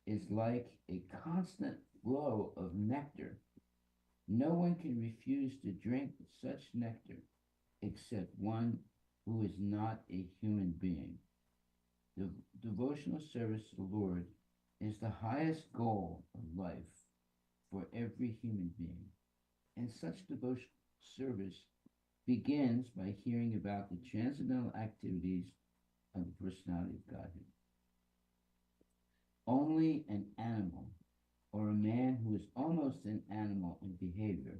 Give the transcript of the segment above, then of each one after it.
is like a constant flow of nectar. No one can refuse to drink such nectar except one who is not a human being. The devotional service to the Lord is the highest goal of life for every human being. And such devotional service begins by hearing about the transcendental activities of the personality of Godhead. Only an animal or a man who is almost an animal in behavior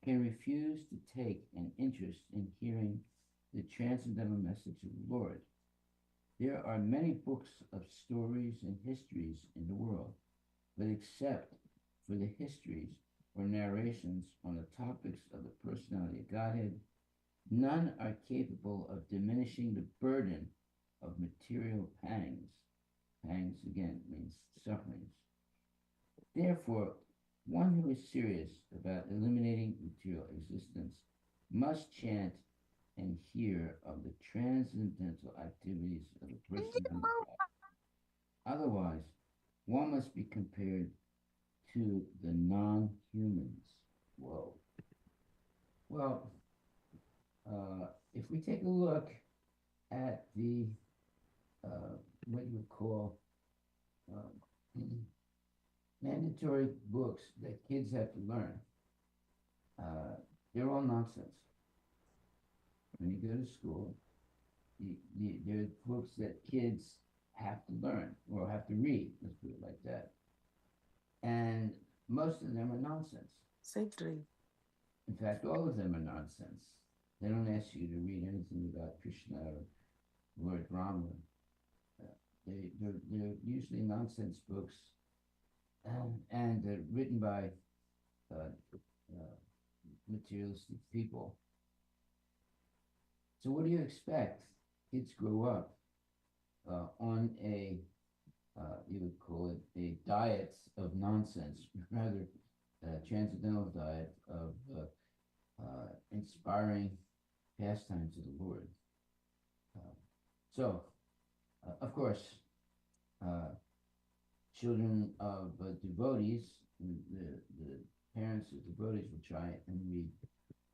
can refuse to take an interest in hearing the transcendental message of the Lord. There are many books of stories and histories in the world, but except for the histories or narrations on the topics of the personality of Godhead, none are capable of diminishing the burden of material pangs. Pangs, again, means sufferings. Therefore, one who is serious about eliminating material existence must chant and hear of the transcendental activities of the personality of God. Otherwise, one must be compared to the non humans. Whoa. Well, if we take a look at the what you would call uh, mandatory books that kids have to learn, uh, they're all nonsense. When you go to school, there are books that kids have to learn or have to read, let's put it like that. And most of them are nonsense. Exactly. In fact, all of them are nonsense. They don't ask you to read anything about Krishna or Lord Rama. They're usually nonsense books, and they're written by uh, uh, materialistic people. So what do you expect? Kids grow up on a you would call it a diet of nonsense, rather a transcendental diet of inspiring pastimes of the Lord. Uh, so, of course, uh, children of devotees, the parents of devotees will try and read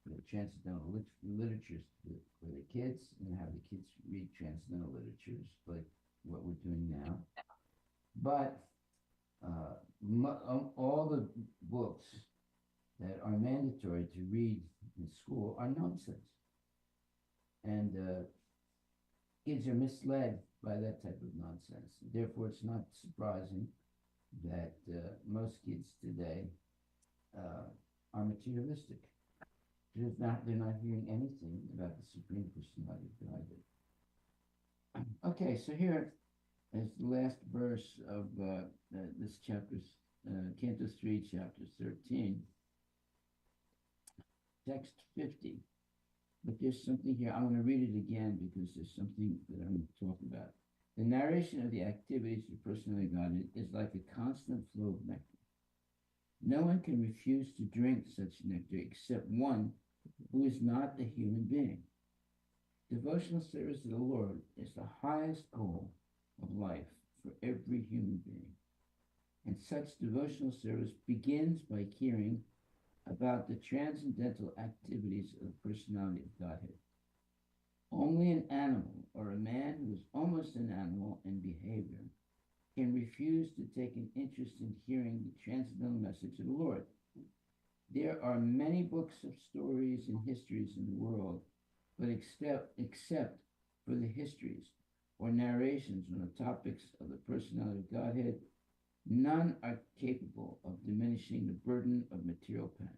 the transcendental literatures for the kids and have the kids read transcendental literatures like what we're doing now. But all the books that are mandatory to read in school are nonsense. And kids are misled by that type of nonsense. Therefore, it's not surprising that most kids today uh, are materialistic. They're not hearing anything about the Supreme Personality of Godhead. Okay, so here is the last verse of this chapter, Canto 3, chapter 13, text 50. But there's something here. I'm going to read it again because there's something that I'm going to talk about. The narration of the activities of the personality of God is like a constant flow of nectar. No one can refuse to drink such nectar except one who is not a human being. Devotional service to the Lord is the highest goal of life for every human being. And such devotional service begins by hearing about the transcendental activities of the personality of Godhead. Only an animal or a man who is almost an animal in behavior can refuse to take an interest in hearing the transcendental message of the Lord. There are many books of stories and histories in the world, but except for the histories or narrations on the topics of the personality of Godhead, none are capable of diminishing the burden of material pangs.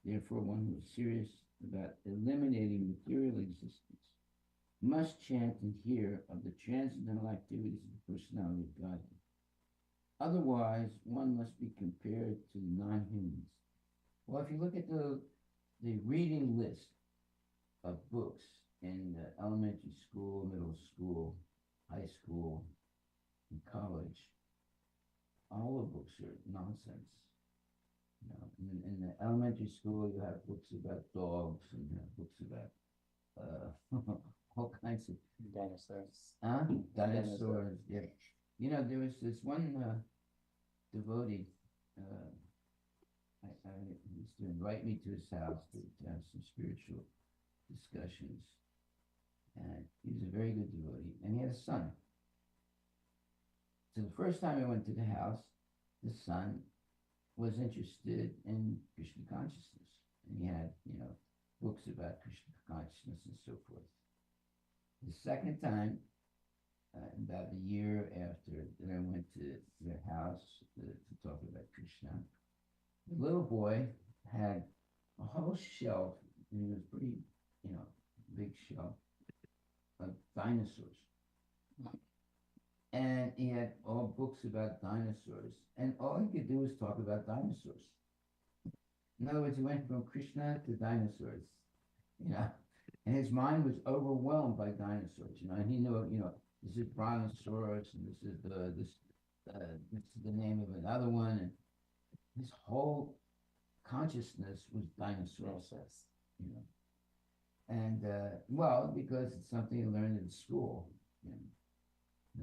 Therefore, one who is serious about eliminating material existence must chant and hear of the transcendental activities of the personality of Godhead. Otherwise, one must be compared to the non-humans. Well, if you look at the reading list of books in elementary school, middle school, high school, and college, all the books are nonsense. You know, in the elementary school, you have books about dogs and you have books about all kinds of Dinosaurs. huh? Dinosaurs. Dinosaurs. Yeah. You know, there was this one devotee. Uh, he used to invite me to his house to have some spiritual discussions, and he was a very good devotee, and he had a son. So the first time I went to the house, the son was interested in Krishna consciousness, and he had, books about Krishna consciousness and so forth. The second time, about a year after that I went to their house to talk about Krishna, the little boy had a whole shelf, and it was pretty, big shelf of dinosaurs. And he had all books about dinosaurs, and all he could do was talk about dinosaurs. In other words, he went from Krishna to dinosaurs, you know, and his mind was overwhelmed by dinosaurs, and he knew, this is Brontosaurus, and this is the name of another one, and his whole consciousness was dinosaurs, and well, because it's something he learned in school,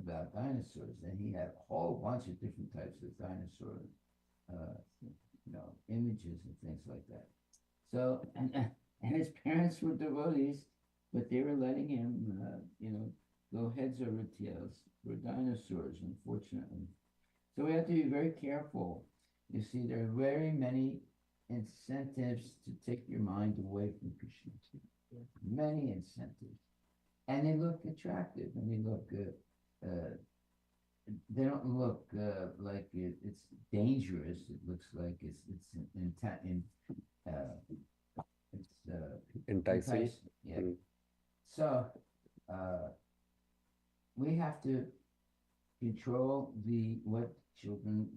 about dinosaurs, and he had a whole bunch of different types of dinosaur, images and things like that. So, and his parents were devotees, but they were letting him, go heads over tails for dinosaurs, unfortunately. So we have to be very careful. You see, there are very many incentives to take your mind away from Krishna. Many incentives. And they look attractive, and they look they don't look like it's dangerous. It looks like Enticing. Yeah. So we have to control what children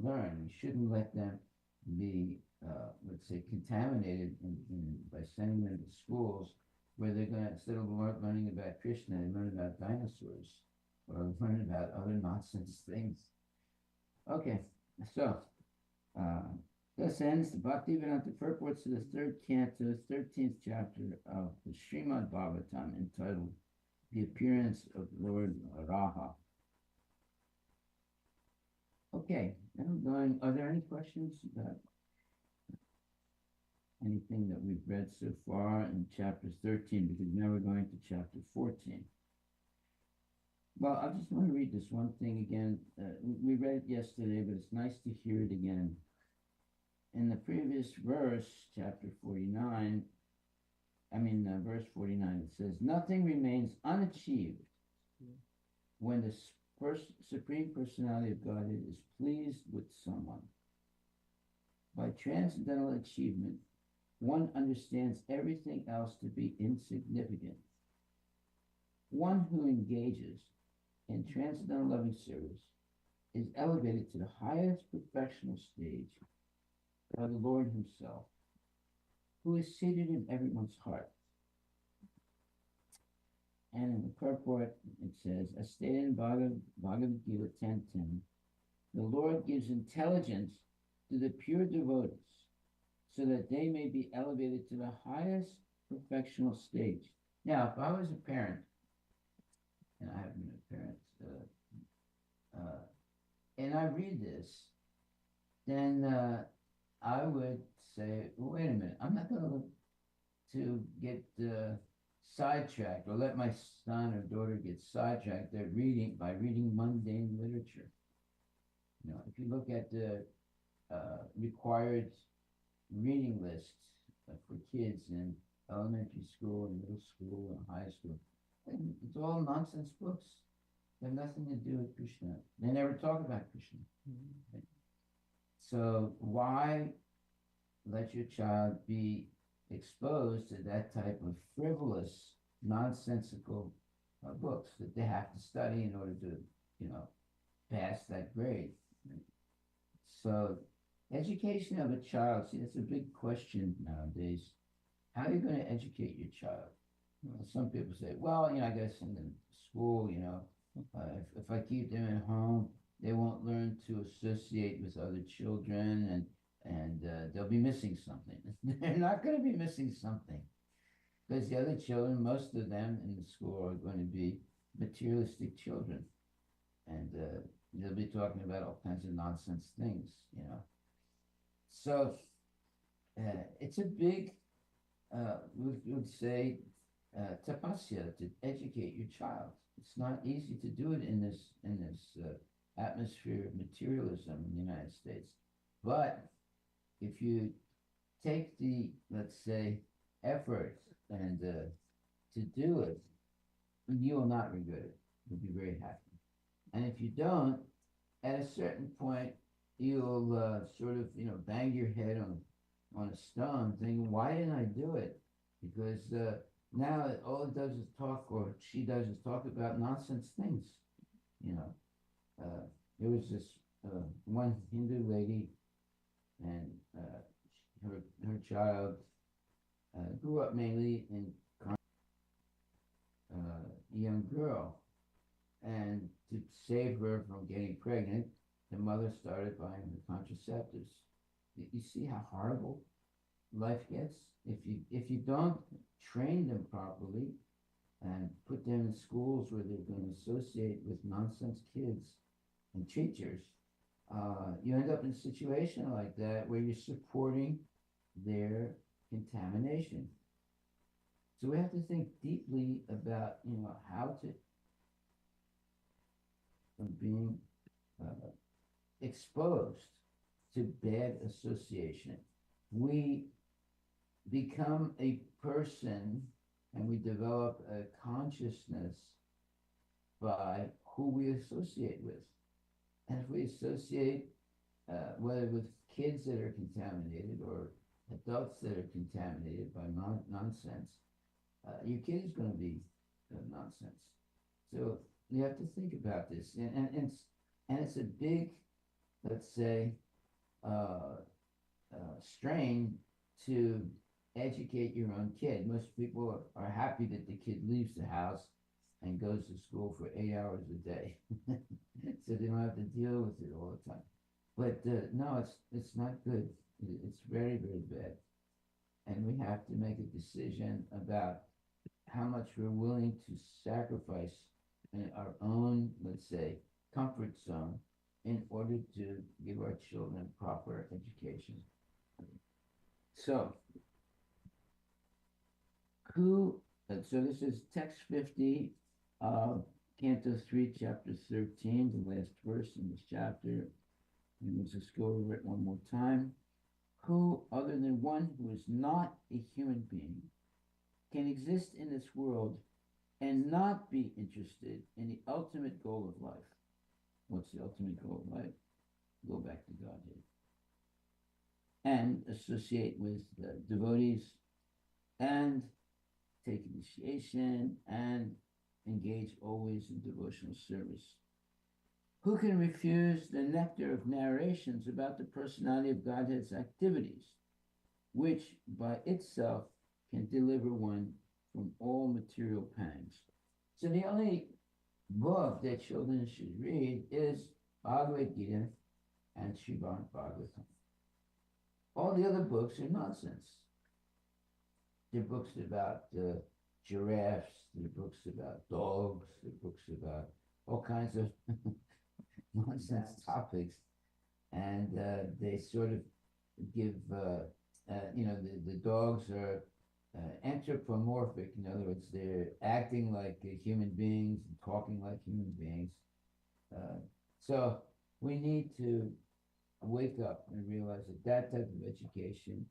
learn. We shouldn't let them be, let's say, contaminated by sending them to schools where they're going to, instead of learning about Krishna, they learn about dinosaurs or learn about other nonsense things. Okay, so this ends the Bhaktivedanta purports to the third canto, 13th chapter of the Srimad Bhagavatam, entitled The Appearance of Lord Raha. Okay, I'm going. Are there any questions about anything that we've read so far in chapter 13? Because now we're going to chapter 14. Well, I just want to read this one thing again. We read it yesterday, but it's nice to hear it again. In the previous verse, chapter 49, verse 49, it says, nothing remains unachieved when the Supreme Personality of Godhead is pleased with someone. By transcendental achievement, one understands everything else to be insignificant. One who engages in transcendental loving service is elevated to the highest perfectional stage by the Lord himself, who is seated in everyone's heart. And in the purport, it says, as stated in Bhagavad Gita 10:10, the Lord gives intelligence to the pure devotees so that they may be elevated to the highest perfectional stage. Now, if I was a parent, and I haven't been a parent, and I read this, then I would say, wait a minute, I'm not going to get sidetracked or let my son or daughter get sidetracked by reading mundane literature. If you look at the required reading lists for kids in elementary school and middle school and high school, it's all nonsense books. They have nothing to do with Krishna. They never talk about Krishna. Mm-hmm. So why let your child be exposed to that type of frivolous, nonsensical books that they have to study in order to, pass that grade? So education of a child, see, that's a big question nowadays. How are you going to educate your child? Some people say, well, I got to send them to school, if I keep them at home, they won't learn to associate with other children and they'll be missing something. They're not going to be missing something because the other children, most of them in the school are going to be materialistic children. and they'll be talking about all kinds of nonsense things, you know. So it's a big, we would say, tapasya to educate your child. It's not easy to do it in this atmosphere of materialism in the United States. But if you take the, let's say, effort and to do it, you will not regret it. You'll be very happy. And if you don't, at a certain point, you'll sort of, bang your head on a stone, thinking, "Why didn't I do it?" Because now all it does is talk, or she does is talk about nonsense things. You know, there was this one Hindu lady, and her child grew up mainly in a young girl, and to save her from getting pregnant, the mother started buying her contraceptives. You see how horrible life gets if you don't train them properly and put them in schools where they're going to associate with nonsense kids and teachers. You end up in a situation like that where you're supporting their contamination. So we have to think deeply about how to from being uh, exposed to bad association. We become a person and we develop a consciousness by who we associate with. And if we associate, whether with kids that are contaminated or adults that are contaminated by nonsense, your kid is going to be nonsense. So you have to think about this, and it's a big, let's say, strain to educate your own kid. Most people are happy that the kid leaves the house and goes to school for 8 hours a day, so they don't have to deal with it all the time. But no, it's not good. It's very, very bad, and we have to make a decision about how much we're willing to sacrifice in our own, let's say, comfort zone in order to give our children proper education. So, so this is text 50, Canto 3, Chapter 13, the last verse in this chapter. And let's just go over it one more time. Who, other than one who is not a human being, can exist in this world and not be interested in the ultimate goal of life? What's the ultimate goal of life? Go back to Godhead. And associate with devotees and take initiation and engage always in devotional service. Who can refuse the nectar of narrations about the personality of Godhead's activities, which by itself can deliver one from all material pangs? So the only book that children should read is Bhagavad Gita and Srimad Bhagavatam. All the other books are nonsense. They're books about giraffes, they're books about dogs, they're books about all kinds of nonsense topics. And they sort of give, the dogs are anthropomorphic. In other words, they're acting like human beings and talking like human beings. So we need to wake up and realize that type of education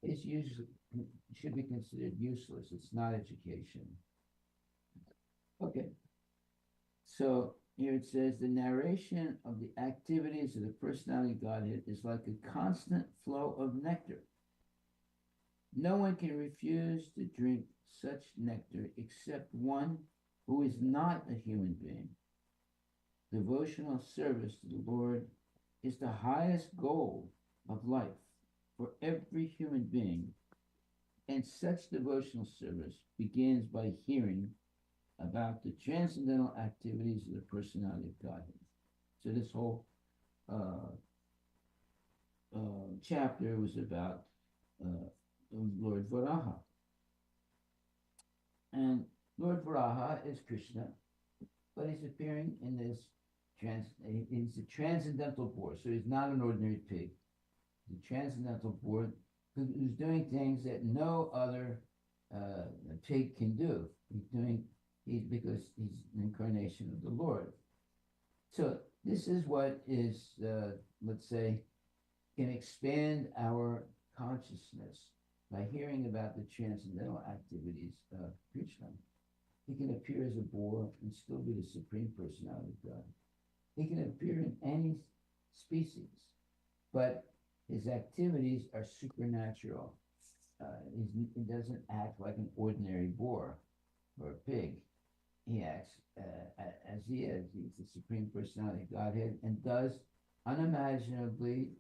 is usually should be considered useless. It's not education. Okay. So here it says the narration of the activities of the personality of Godhead is like a constant flow of nectar. No one can refuse to drink such nectar except one who is not a human being. Devotional service to the Lord is the highest goal of life for every human being, and such devotional service begins by hearing about the transcendental activities of the personality of Godhead. So this whole chapter was about Lord Varaha. And Lord Varaha is Krishna, but he's appearing in this he's a transcendental boar, so he's not an ordinary pig. He's a transcendental boar who's doing things that no other pig can do. Because he's an incarnation of the Lord. So this is what is, let's say, can expand our consciousness by hearing about the transcendental activities of Krishna. He can appear as a boar and still be the Supreme Personality of God. He can appear in any species, but his activities are supernatural. He doesn't act like an ordinary boar or a pig. He acts as he is. He's the Supreme Personality of Godhead and does unimaginably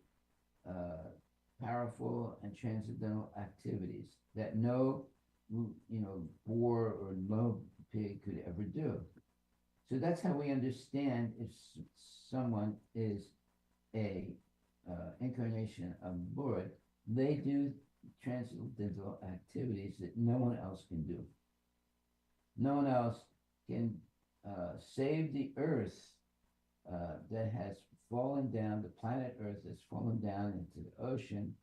powerful and transcendental activities that no, boar or no pig could ever do. So that's how we understand if someone is a incarnation of the Lord. They do transcendental activities that no one else can do. No one else can save the earth that has fallen down, the planet Earth has fallen down into the ocean,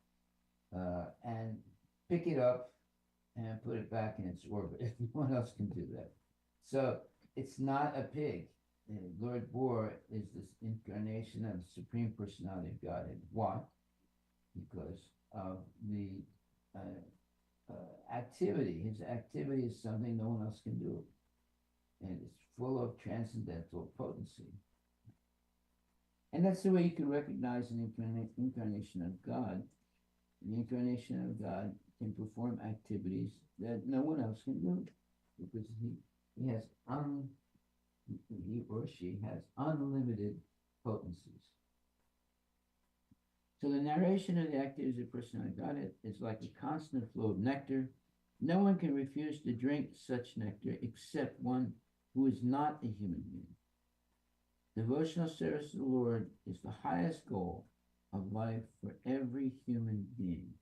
and pick it up and put it back in its orbit. No one else can do that. So it's not a pig. Lord Boar is this incarnation of the Supreme Personality of Godhead. Why? Because of the activity. His activity is something no one else can do. And it's full of transcendental potency. And that's the way you can recognize an incarnation of God. The incarnation of God can perform activities that no one else can do, because he or she has unlimited potencies. So the narration of the activities of personality of God is like a constant flow of nectar. No one can refuse to drink such nectar except one who is not a human being. Devotional service to the Lord is the highest goal of life for every human being.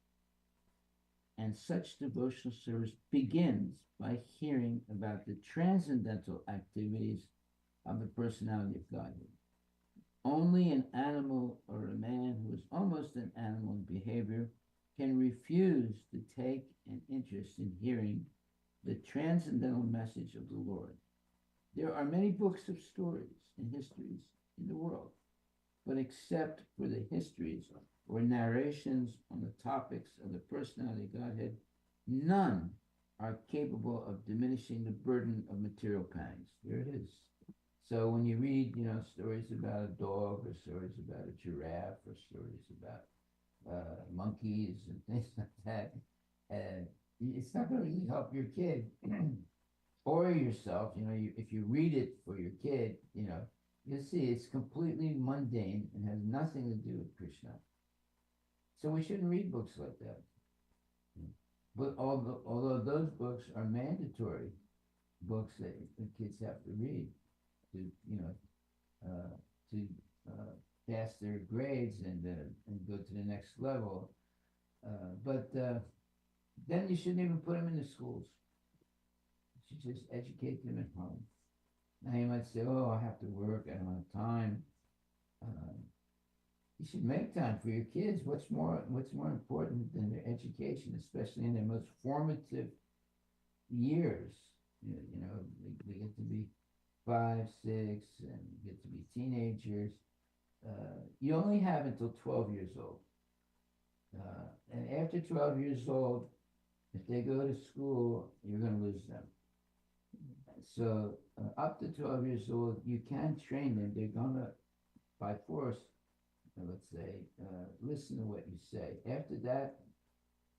And such devotional service begins by hearing about the transcendental activities of the personality of Godhead. Only an animal or a man who is almost an animal in behavior can refuse to take an interest in hearing the transcendental message of the Lord. There are many books of stories and histories in the world, but except for the histories or narrations on the topics of the personality of Godhead, none are capable of diminishing the burden of material pangs. There it is. So when you read, stories about a dog, or stories about a giraffe, or stories about monkeys and things like that, it's not going to really help your kid or yourself. If you read it for your kid, you'll see it's completely mundane and has nothing to do with Krishna. So we shouldn't read books like that. But although those books are mandatory books that the kids have to read to pass their grades and go to the next level, but then you shouldn't even put them in the schools. You should just educate them at home. Now you might say, "Oh, I have to work. I don't have time." You should make time for your kids. What's more important than their education, especially in their most formative years? They get to be 5, 6, and get to be teenagers. You only have until 12 years old. And after 12 years old, if they go to school, you're going to lose them. So up to 12 years old, you can train them. They're going to, by force, let's say, listen to what you say. After that,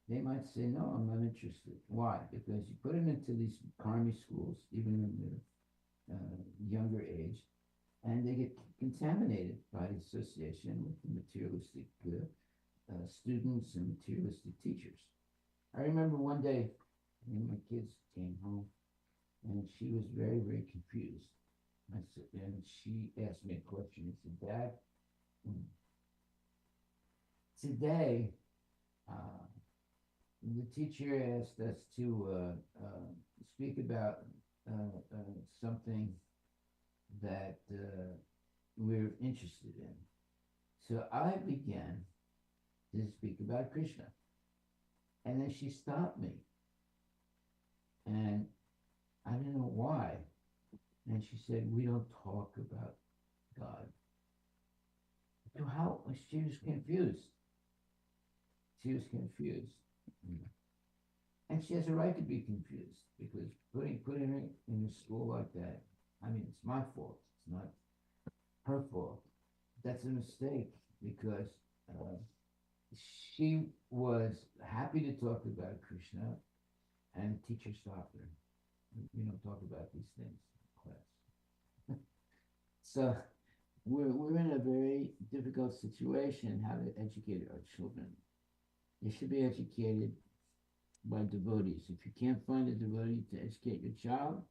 they might say, "No, I'm not interested." Why? Because you put them into these karmi schools, even in their younger age, and they get contaminated by the association with the materialistic students and materialistic teachers. I remember one day, my kids came home, and she was very, very confused. And she asked me a question. She said, "Dad, today, the teacher asked us to speak about something that we're interested in. So I began to speak about Krishna. And then she stopped me. And I didn't know why. And she said, we don't talk about God. So how? She was confused. She was confused. And she has a right to be confused because putting her in a school like that, I mean, it's my fault. It's not her fault. That's a mistake because she was happy to talk about Krishna and the teacher stopped her. We don't talk about these things in class. So we're in a very difficult situation how to educate our children. They should be educated by devotees. If you can't find a devotee to educate your child,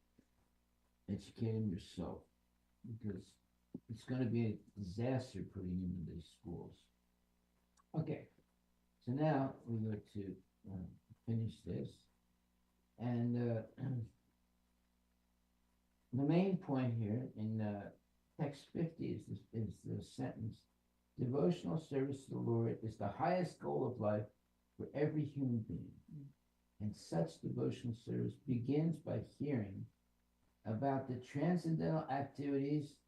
educate him yourself because it's going to be a disaster putting him in these schools. Okay, so now we go to finish this. And the main point here in text 50 is the sentence, devotional service to the Lord is the highest goal of life for every human being. And such devotional service begins by hearing about the transcendental activities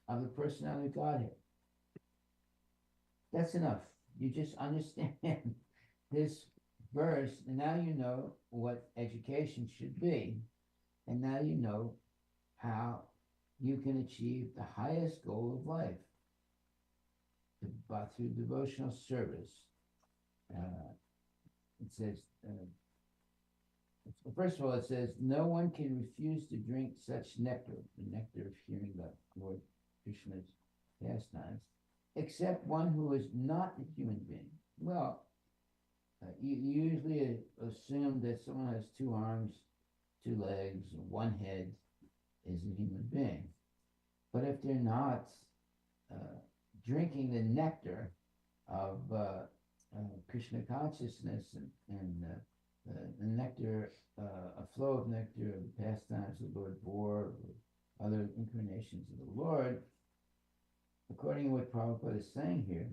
of the personality of Godhead. That's enough. You just understand this verse, and now you know what education should be, and now you know how you can achieve the highest goal of life through devotional service. It says, first of all, it says, no one can refuse to drink such nectar, the nectar of hearing the Lord Krishna's pastimes, except one who is not a human being. Well, you usually assume that someone has two arms, two legs, and one head is a human being. But if they're not drinking the nectar of Krishna consciousness and the nectar, a flow of nectar of the pastimes of Lord Bor, or other incarnations of the Lord, according to what Prabhupada is saying here,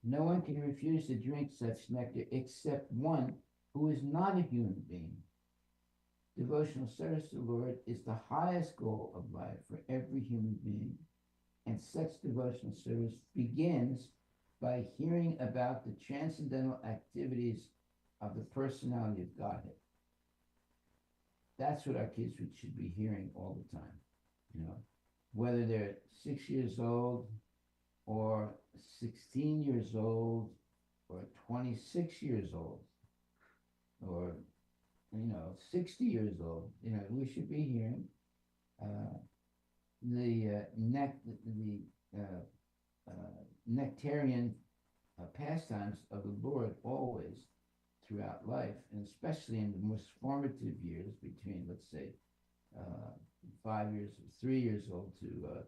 no one can refuse to drink such nectar except one who is not a human being. Devotional service to the Lord is the highest goal of life for every human being, and such devotional service begins by hearing about the transcendental activities of the personality of Godhead. That's what our kids should be hearing all the time, whether they're 6 years old or 16 years old or 26 years old or 60 years old. We should be hearing the nectarian pastimes of the Lord always throughout life, and especially in the most formative years between, let's say, 3 years old to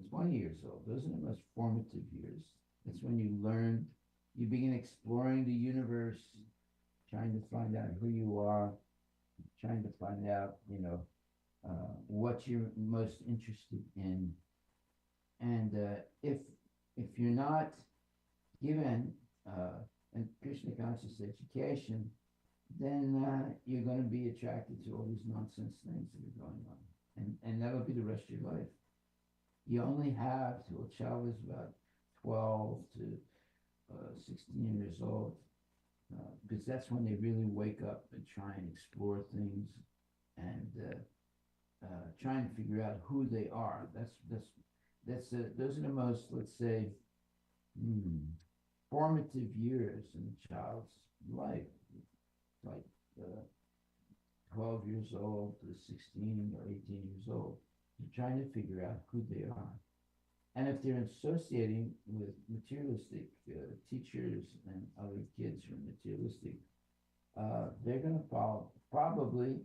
20 years old. Those are the most formative years. That's when you learn, you begin exploring the universe, trying to find out who you are, trying to find out, what you're most interested in. And if you're not given a Krishna conscious education, then you're going to be attracted to all these nonsense things that are going on. And that'll be the rest of your life. You only have till a child is about 12 to 16 years old, because that's when they really wake up and try and explore things and try and figure out who they are. Those are the most, let's say, formative years in a child's life, like 12 years old to 16 or 18 years old. They're trying to figure out who they are. And if they're associating with materialistic teachers and other kids who are materialistic, they're going to probably,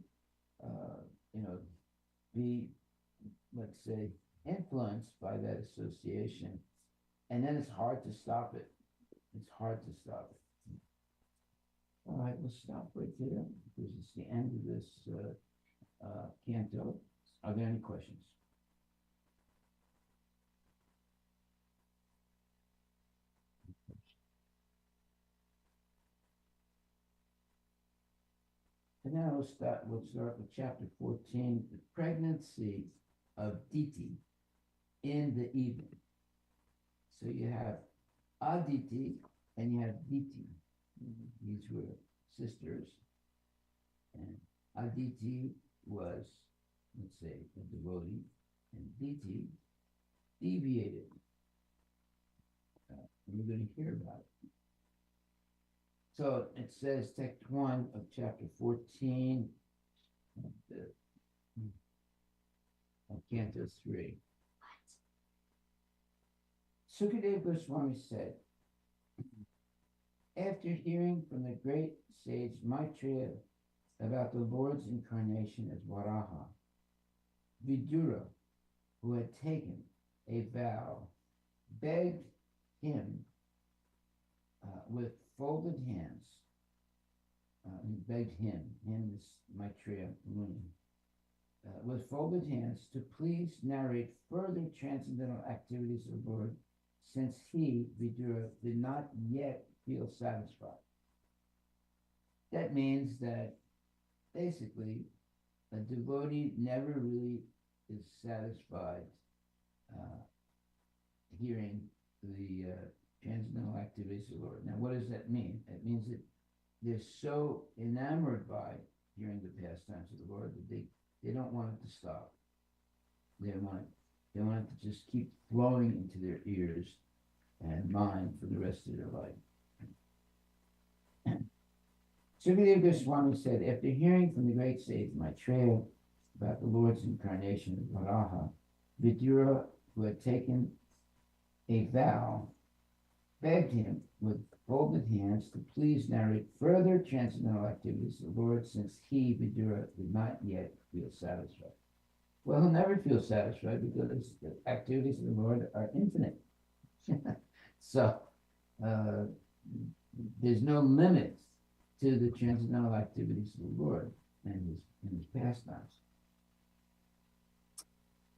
be, let's say, influenced by that association. And then it's hard to stop it. It's hard to stop it. All right, we'll stop right there because it's the end of this canto. Are there any questions? And now we'll start with chapter 14, the pregnancy of Diti in the evening. So you have Aditi and you have Diti. These were sisters. And Aditi was, let's say, a devotee, and Diti deviated. And we're going to hear about it. So it says, text 1 of chapter 14 of Canto 3. Sukadeva Goswami said, after hearing from the great sage Maitreya about the Lord's incarnation as Varaha, Vidura, who had taken a vow, begged him with folded hands. He begged him is Maitreya Muni, with folded hands to please narrate further transcendental activities of the Lord, since he, Vidura, did not yet feel satisfied. That means that basically a devotee never really is satisfied hearing the transcendental activities of the Lord. Now, what does that mean? It means that they're so enamored by hearing the pastimes of the Lord that they don't want it to stop. They want it to just keep flowing into their ears and mind for the rest of their life. Sukadeva Goswami said, after hearing from the great sage Maitreya about the Lord's incarnation of Varaha, Vidura, who had taken a vow, begged him with folded hands to please narrate further transcendental activities of the Lord, since he, Vidura, did not yet feel satisfied. Well, he'll never feel satisfied because the activities of the Lord are infinite. So there's no limit to the transcendental activities of the Lord and his pastimes.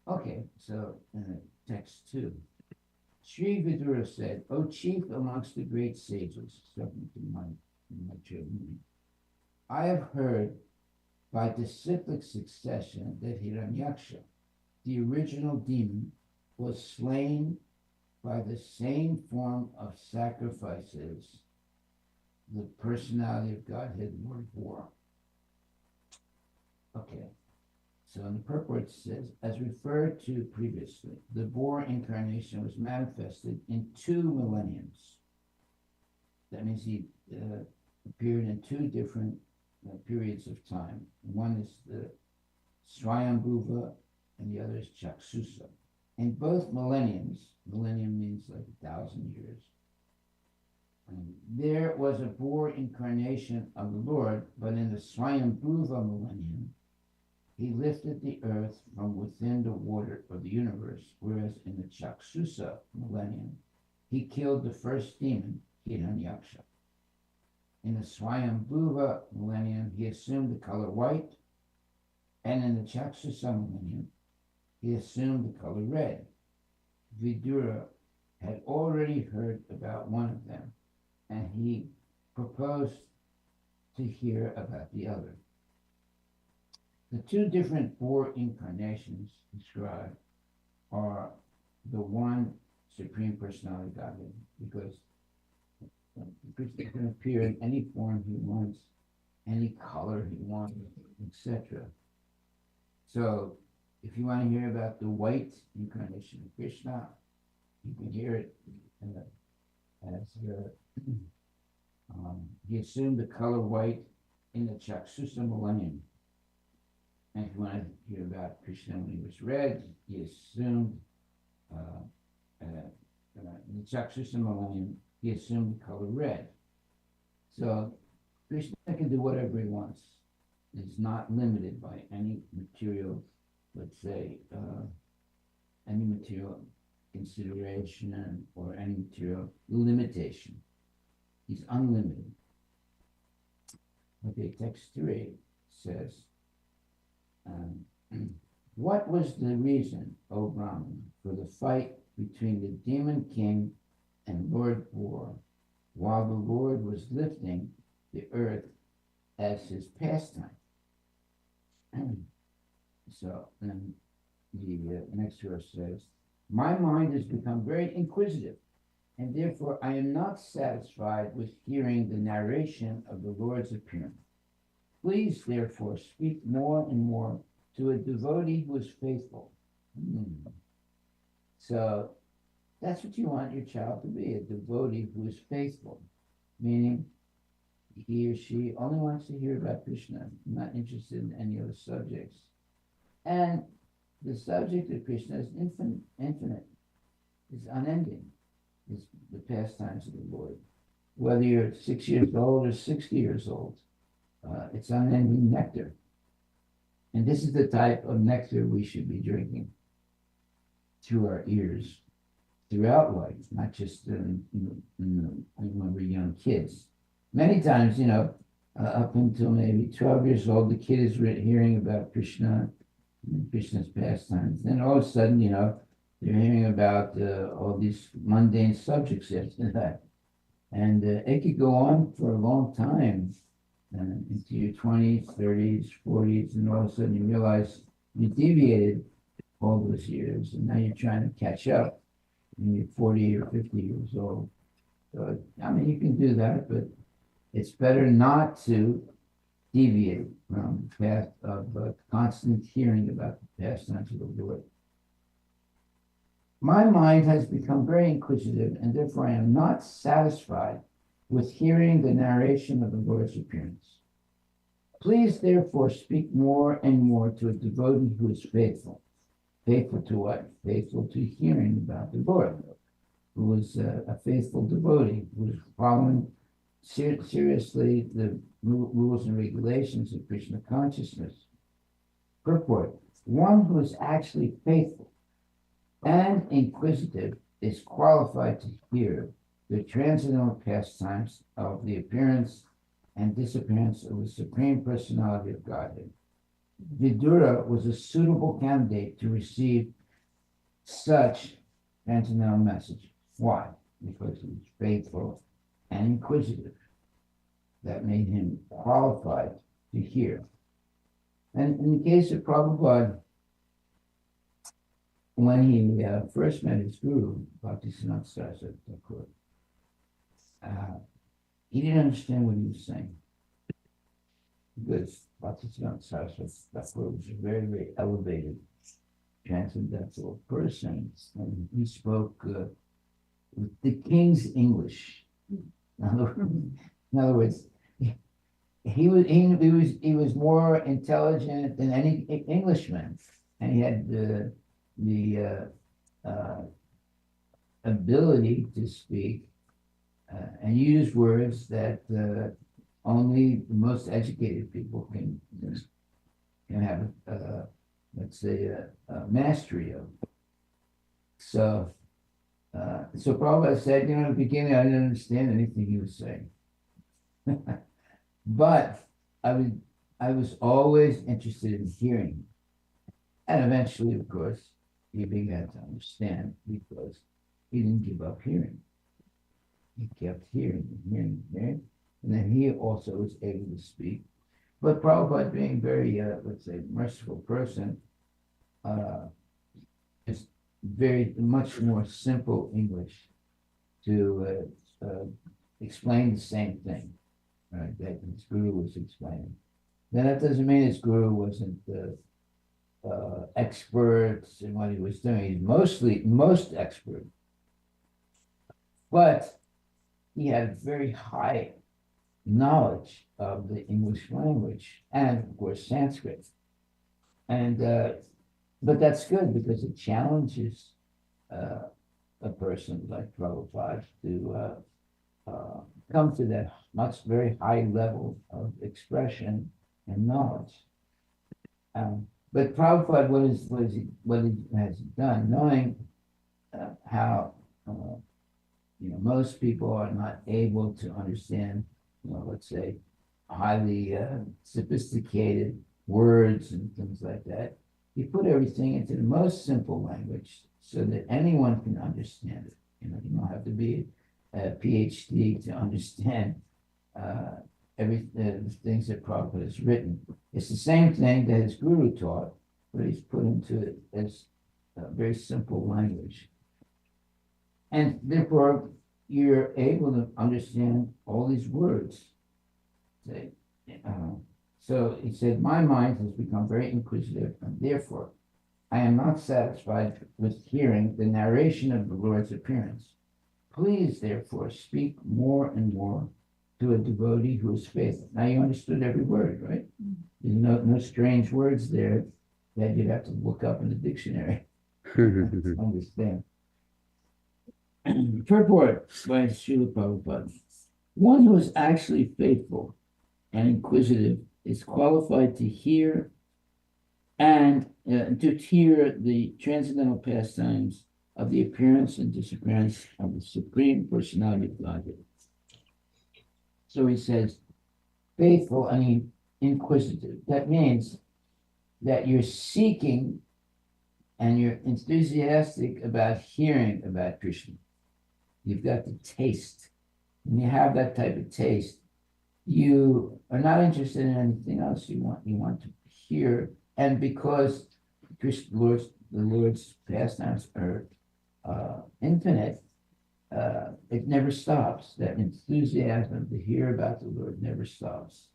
Okay, so text 2. Sri Vidura said, O chief amongst the great sages, talking to my children, I have heard by disciplic succession that Hiranyaksha, the original demon, was slain by the same form of sacrifices the personality of Godhead Lord bore. Okay, so in the purport it says, as referred to previously, the boar incarnation was manifested in 2 millenniums. That means he appeared in 2 different periods of time. One is the Swayambhuva and the other is Chaksusa. In both millenniums, millennium means like 1,000 years, there was a boar incarnation of the Lord, but in the Swayambhuva millennium, he lifted the earth from within the water of the universe, whereas in the Chaksusa millennium, he killed the first demon, Hiranyaksha. In the Swayambhuva millennium, he assumed the color white, and in the Chaksusa millennium, he assumed the color red. Vidura had already heard about one of them, and he proposed to hear about the other. The 2 different boar incarnations described are the one Supreme Personality Godhead, because Krishna can appear in any form he wants, any color he wants, etc. So if you want to hear about the white incarnation of Krishna, you can hear it as he assumed the color white in the Chaksusa millennium. And if you want to hear about Krishna when he was red, he assumed in the Chaksusa millennium, he assumed the color red. So Krishna can do whatever he wants. He's not limited by any material, let's say, any material consideration or any material limitation. He's unlimited. Okay, text 3 says, what was the reason, O Brahman, for the fight between the demon king and Lord Boar, while the Lord was lifting the earth as his pastime? So then the next verse says, my mind has become very inquisitive, and therefore I am not satisfied with hearing the narration of the Lord's appearance. Please, therefore, speak more and more to a devotee who is faithful. So that's what you want your child to be, a devotee who is faithful, meaning he or she only wants to hear about Krishna, not interested in any other subjects. And the subject of Krishna is infinite, is unending, is the pastimes of the Lord. Whether you're 6 years old or 60 years old, it's unending nectar. And this is the type of nectar we should be drinking through our ears throughout life, not just when we're young kids. Many times, up until maybe 12 years old, the kid is hearing about Krishna, Krishna's pastimes. Then all of a sudden, they're hearing about all these mundane subjects after that. And it could go on for a long time, into your 20s, 30s, 40s, and all of a sudden you realize you deviated all those years, and now you're trying to catch up, and you're 40 or 50 years old. So, you can do that, but it's better not to deviate from the path of constant hearing about the pastimes of the Lord. My mind has become very inquisitive, and therefore I am not satisfied with hearing the narration of the Lord's appearance. Please, therefore, speak more and more to a devotee who is faithful. Faithful to what? Faithful to hearing about the Lord, who is a faithful devotee, who is following seriously the rules and regulations of Krishna consciousness. Purport: one who is actually faithful and inquisitive is qualified to hear the transcendental pastimes of the appearance and disappearance of the Supreme Personality of Godhead. Vidura was a suitable candidate to receive such transcendental message. Why? Because he was faithful and inquisitive. That made him qualified to hear. And in the case of Prabhupada, when he first met his guru, Bhaktisiddhanta Saraswati Thakur, he didn't understand what he was saying. Because Bhaktisiddhanta Saraswati Thakur was a very, very elevated, transcendental person, and he spoke with the king's English. In other words, he was more intelligent than any Englishman, and he had the ability to speak and use words that only the most educated people can have, let's say, a mastery of. So Prabhupada said, in the beginning, I didn't understand anything he was saying. But I was always interested in hearing. And eventually, of course, he began to understand because he didn't give up hearing. He kept hearing and hearing and hearing. And then he also was able to speak. But Prabhupada, being very, let's say, merciful person, is very much more simple English to explain the same thing, right, that his guru was explaining. Now that doesn't mean his guru wasn't expert in what he was doing. He's most expert, but he had very high knowledge of the English language and, of course, Sanskrit. And but that's good because it challenges a person like Prabhupada to come to that very high level of expression and knowledge. But Prabhupada, what he has done, knowing how most people are not able to understand, let's say, highly sophisticated words and things like that, he put everything into the most simple language so that anyone can understand it. You don't have to be a PhD to understand the things that Prabhupada has written. It's the same thing that his guru taught, but he's put into it as very simple language. And therefore, you're able to understand all these words. So he said, my mind has become very inquisitive, and therefore I am not satisfied with hearing the narration of the Lord's appearance. Please, therefore, speak more and more to a devotee who is faithful. Now you understood every word, right? There's no strange words there that you'd have to look up in the dictionary to understand. Purport by Srila Prabhupada. One who is actually faithful and inquisitive is qualified to hear and to hear the transcendental pastimes of the appearance and disappearance of the Supreme Personality of Godhead. So he says, faithful and inquisitive. That means that you're seeking and you're enthusiastic about hearing about Krishna. You've got the taste. When you have that type of taste, you are not interested in anything else. You want to hear, and because the Lord's pastimes are infinite, it never stops. That enthusiasm to hear about the Lord never stops.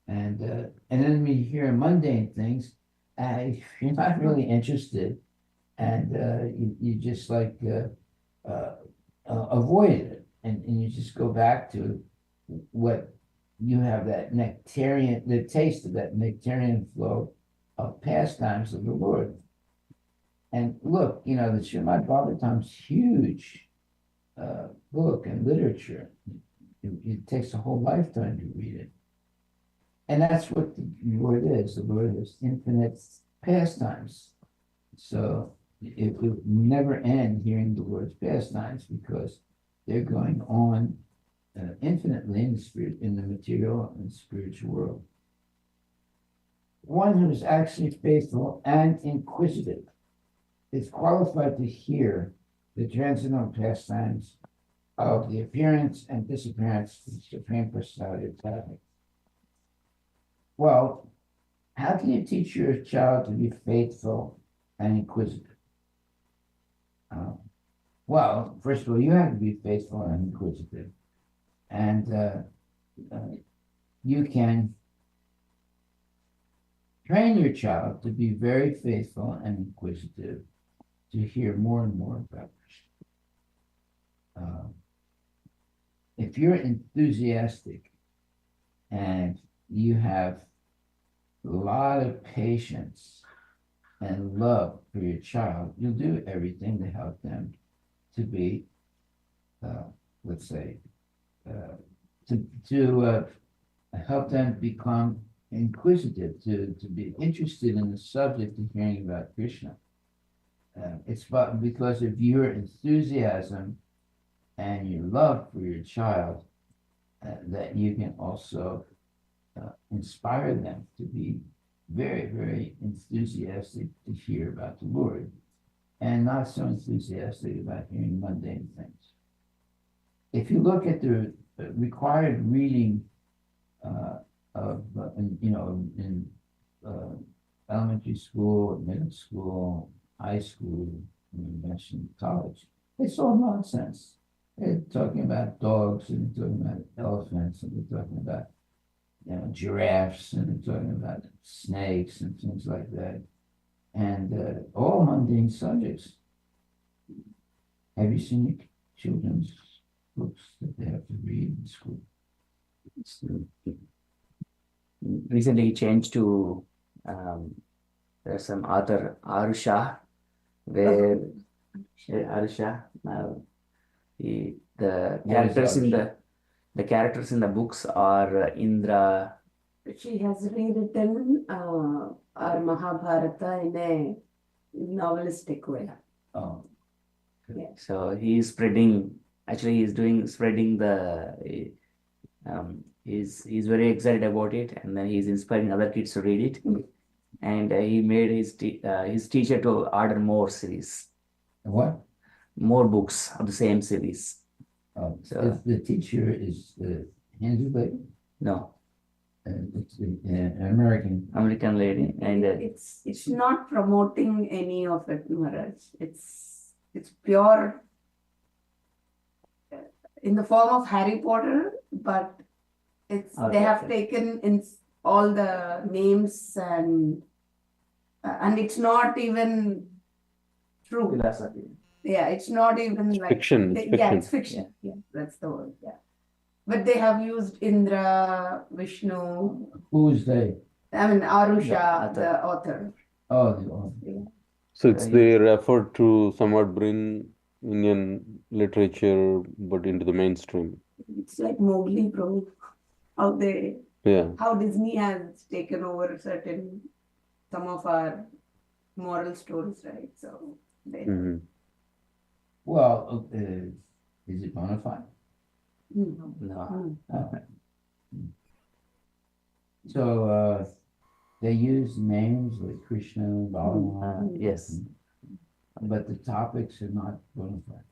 And then when you hear mundane things, you're not really interested, and you just like avoid it, and you just go back to what you have, that nectarian, the taste of that nectarian flow of pastimes of the Lord. And look, the Srimad Bhagavatam's huge book and literature. It takes a whole lifetime to read it. And that's what the Lord is. The Lord has infinite pastimes. So it will never end hearing the Lord's pastimes, because they're going on infinitely in the material and spiritual world. One who is actually faithful and inquisitive is qualified to hear the transcendental pastimes of the appearance and disappearance of the Supreme Personality of Godhead. Well, how can you teach your child to be faithful and inquisitive? Well, first of all, you have to be faithful and inquisitive. And you can train your child to be very faithful and inquisitive, to hear more and more about Krishna. If you're enthusiastic and you have a lot of patience and love for your child, you'll do everything to help them to be, let's say, to help them become inquisitive, to be interested in the subject of hearing about Krishna. It's because of your enthusiasm and your love for your child that you can also inspire them to be very, very enthusiastic to hear about the Lord, and not so enthusiastic about hearing mundane things. If you look at the required reading in elementary school, middle school, high school, you mentioned college, it's all nonsense. They're talking about dogs, and they're talking about elephants, and they're talking about giraffes, and they're talking about snakes and things like that, and all mundane subjects. Have you seen your children's books that they have to read in school? Recently he changed to there's some author Arusha, where Arusha the characters in the books are Indra. She has rewritten our Mahabharata in a novelistic way. Oh, Yeah. So he's spreading the he's very excited about it, and then he's inspiring other kids to read it. And he made his teacher to order more series, what? more books of the same series. So the teacher is the Hindu lady? No, It's an American. American lady, and It's not promoting any of it, Maharaj. It's pure in the form of Harry Potter, but it's Okay, they have okay. taken in all the names and it's not even true. philosophy. Yeah, it's not even It's like fiction. It's yeah, fiction. it's fiction. Yeah, that's the word. Yeah, but they have used Indra, Vishnu. Who's they? I mean Arusha, The the author. Oh, the author. Yeah. So it's he- their effort to somewhat bring Indian literature, but into the mainstream. It's like Mowgli, bro. How Yeah. how Disney has taken over some of our moral stories, right? So they Hmm. Well, is it bona fide? no. No. So they use names like Krishna, Balaram, Yes. but the topics are not bona fide.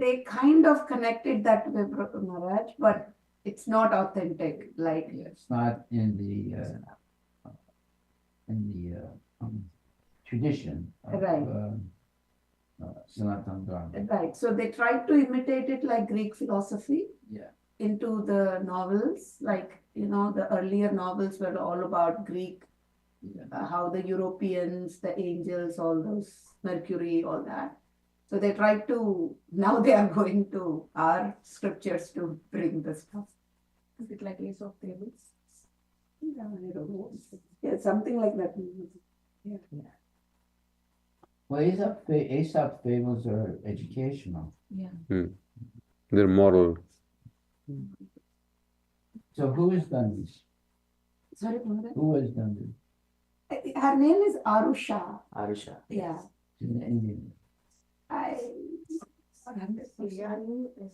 They kind of connected that way, Maharaj, but it's not authentic. Like Yeah, it's not in the tradition of Right. Sanatana Dharma. right. So they tried to imitate it like Greek philosophy Yeah. into the novels. Like, the earlier novels were all about Greek, Yeah. how the Europeans, the angels, all those Mercury, all that. So they tried to, now they are going to our scriptures to bring the stuff. Is it like Ace of Tables? Yeah, I don't know. Yeah, something like that. Yeah. Well, Aesop fables are educational. They're moral. So who has done this? Sorry, Maharaj? Who has done this? Her name is Arusha. Arusha. Yeah. She's an Indian.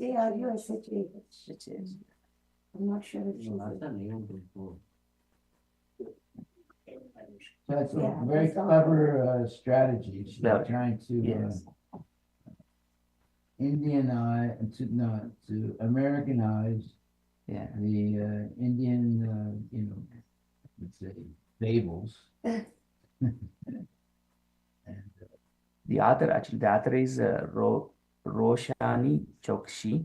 A-R-U-S-H-A. I'm not sure if she's. So it's Yeah, a very that's all. clever strategy. She's Clever. trying to Yes. to Americanize Yeah. the Indian, let's say, fables. And The author is Roshani Chokshi.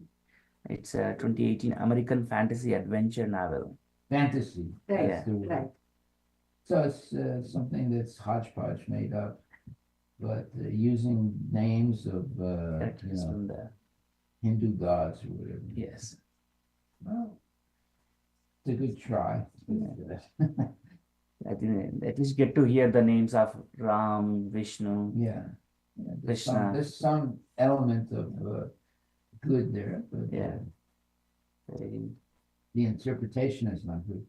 It's a 2018 American fantasy adventure novel. fantasy. Right, That's the word. right. So it's something that's hodgepodge made up, but using names of Characters from the Hindu gods or whatever. yes. Well, it's a good try. I think at least get to hear the names of Ram, Vishnu. Yeah. Krishna. There's some element of good there, but Yeah. Very- the interpretation is not good.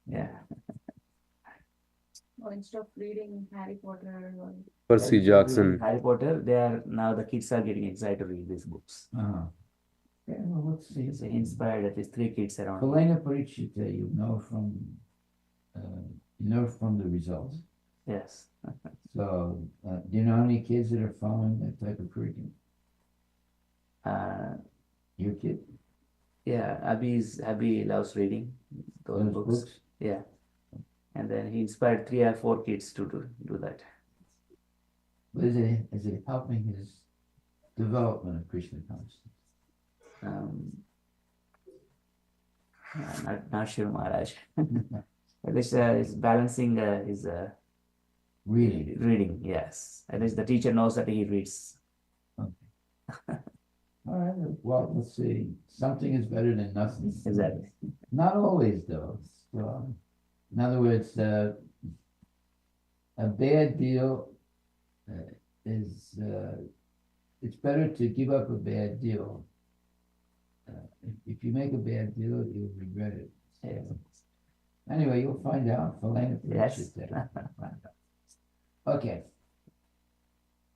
yeah. Or instead of reading Harry Potter or Percy Jackson. Harry Potter. Now the kids are getting excited to read these books. Uh-huh. Okay, well, let's see. It's inspired at least 3 kids around. Helena Parichita, you know from the results. Yes. So, do you know any kids that are following that type of curriculum? Your kid? Yeah, Abby loves reading those Those books. books? Yeah. And then he inspired 3 or 4 kids to do that. But is it helping his development of Krishna consciousness? Not sure, Maharaj. At least it's balancing his Really? reading. Yes. At least the teacher knows that he reads. All right, well, let's see. Something is better than nothing. Exactly. Not always, though. So, in other words, a bad deal is, it's better to give up a bad deal. If you make a bad deal, you'll regret it. Yes. Anyway, you'll find out. Helena Yes. Parichita. Okay.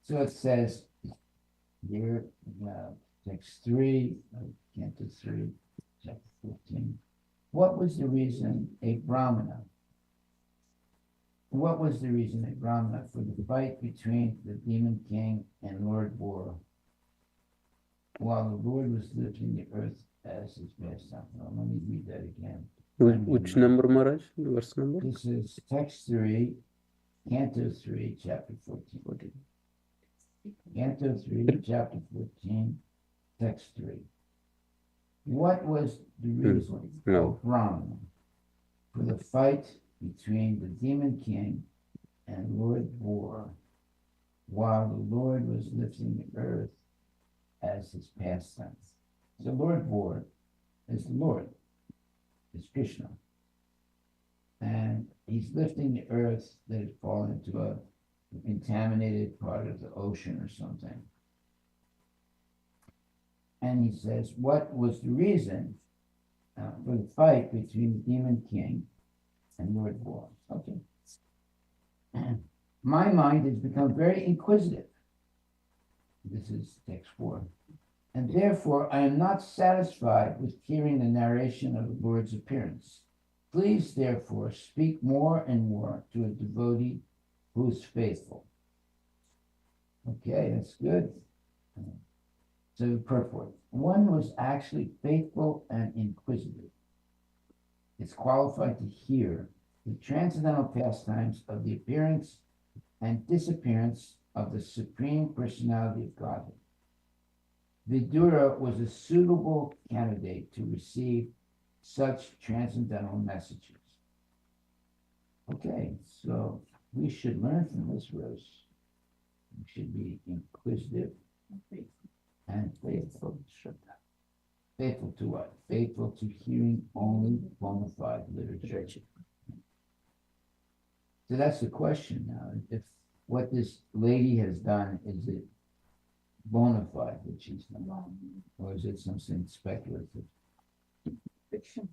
So it says here, text 3, Canto 3, chapter 14. What was the reason a Brahmana for the fight between the demon king and Lord Bora, while the Lord was lifting the earth as his pastime? Well, let me read that again. Which number, Maharaj? Verse number? This is text 3, Canto 3, chapter 14. Canto 3, chapter 14, text 3. What was the reason, No. O Brahman, for the fight between the demon king and Lord War, while the Lord was lifting the earth as his pastime? So Lord War is the Lord, is Krishna. And he's lifting the earth that had fallen into a contaminated part of the ocean or something. And he says, what was the reason for the fight between the demon king and Lord War? Okay. My mind has become very inquisitive. This is text 4. And therefore I am not satisfied with hearing the narration of the Lord's appearance. Please, therefore, speak more and more to a devotee who is faithful. Okay, that's good. So purport. One who is actually faithful and inquisitive is qualified to hear the transcendental pastimes of the appearance and disappearance of the Supreme Personality of Godhead. Vidura was a suitable candidate to receive such transcendental messages. Okay, so we should learn from this verse. We should be inquisitive and faithful. Faithful to what? Faithful to hearing only bona fide literature. So that's the question now. If what this lady has done, is it bona fide what she's done? Or is it something speculative? Fiction.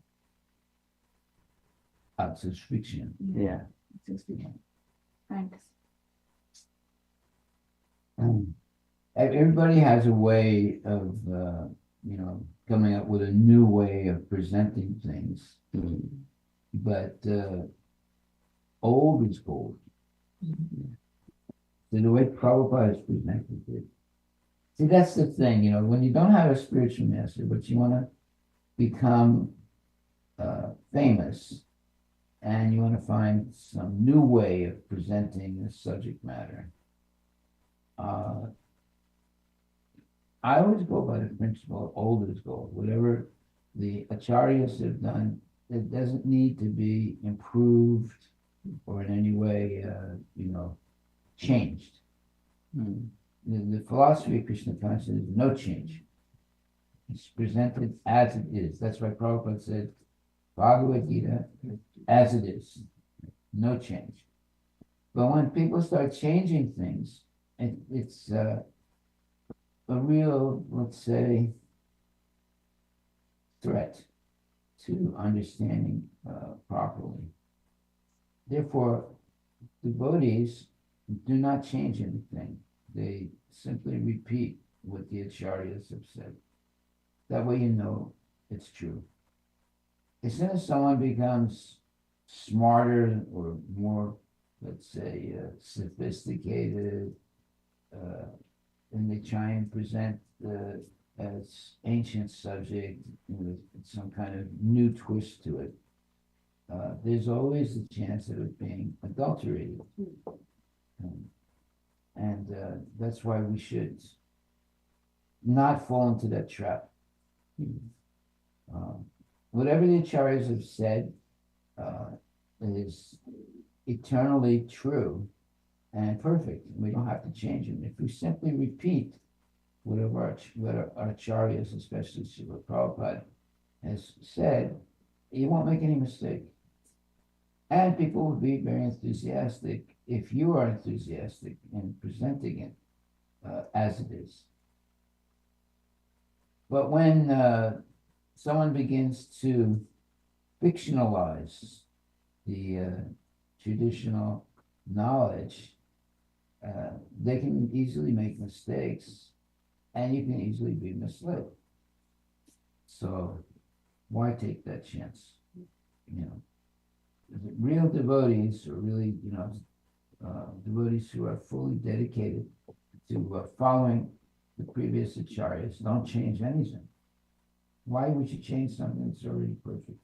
It's just fiction. Yeah. It's just fiction. Fantasy. Everybody has a way of, coming up with a new way of presenting things. But old is gold. So the way Prabhupada is presented it. See, that's the thing, when you don't have a spiritual master, but you want to become famous, and you want to find some new way of presenting the subject matter. I always go by the principle, old is gold. Whatever the acharyas have done, it doesn't need to be improved or in any way, changed. The philosophy of Krishna consciousness is no change. It's presented as it is. That's why Prabhupada said, Bhagavad Gita, as it is, no change. But when people start changing things, it's a real, let's say, threat to understanding properly. Therefore, devotees do not change anything. They simply repeat what the acharyas have said. That way you know it's true. As soon as someone becomes smarter or more, let's say, sophisticated, and they try and present as ancient subject with some kind of new twist to it, there's always the chance of it being adulterated. And that's why we should not fall into that trap. Whatever the acharyas have said is eternally true and perfect. We don't have to change them. If we simply repeat what our acharyas, especially Srila Prabhupada, has said, you won't make any mistake. And people will be very enthusiastic if you are enthusiastic in presenting it as it is. But when someone begins to fictionalize the traditional knowledge, they can easily make mistakes, and you can easily be misled. So why take that chance? Real devotees, or really, devotees who are fully dedicated to following the previous acharyas, don't change anything. Why would you change something that's already perfect?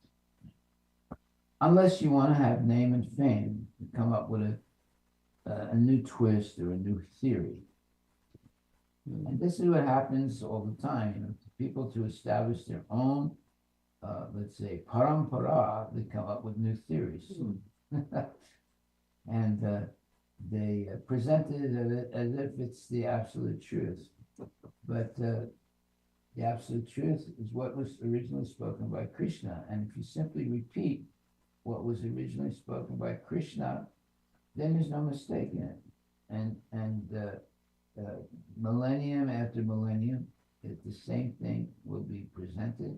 unless you want to have name and fame, to come up with a new twist or a new theory. And this is what happens all the time, people to establish their own, let's say, parampara, they come up with new theories. And they present it as if it's the absolute truth. But the absolute truth is what was originally spoken by Krishna. And if you simply repeat what was originally spoken by Krishna, then there's no mistake in it. And millennium after millennium, the same thing will be presented,